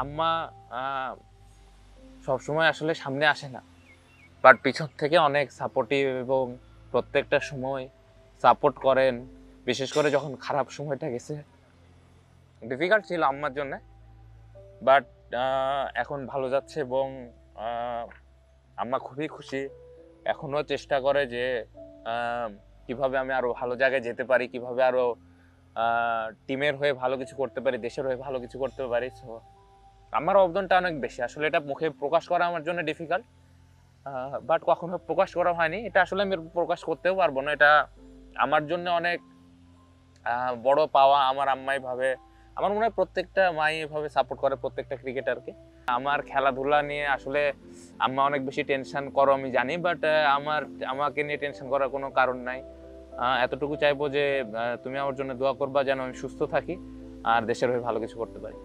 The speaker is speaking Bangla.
আম্মা সবসময় আসলে সামনে আসে না, বাট পিছন থেকে অনেক সাপোর্টিভ এবং প্রত্যেকটা সময় সাপোর্ট করেন। বিশেষ করে যখন খারাপ সময়টা গেছে, ডিফিকাল্ট ছিল আম্মার জন্য, বাট এখন ভালো যাচ্ছে এবং আহ, আম্মা খুবই খুশি। এখনো চেষ্টা করে যে আহ, কিভাবে আমি আরো ভালো জায়গায় যেতে পারি, কিভাবে আরো টিমের হয়ে ভালো কিছু করতে পারি, দেশের হয়ে ভালো কিছু করতে পারি। সো আমার অবদানটা অনেক বেশি, আসলে এটা মুখে প্রকাশ করা আমার জন্য ডিফিকাল্ট, বাট কখনো প্রকাশ করা হয়নি। এটা আসলে আমি প্রকাশ করতেও পারবো না, এটা আমার জন্য অনেক বড় পাওয়া। আমার আম্মাই ভাবে, আমার মনে হয় প্রত্যেকটা মাই এভাবে সাপোর্ট করে প্রত্যেকটা ক্রিকেটারকে। আমার খেলাধুলা নিয়ে আসলে আম্মা অনেক বেশি টেনশন করো আমি জানি, বাট আমাকে নিয়ে টেনশন করার কোনো কারণ নাই। এতটুকু চাইবো যে তুমি আমার জন্য দোয়া করবা যেন আমি সুস্থ থাকি আর দেশের হয়ে ভালো কিছু করতে পারি।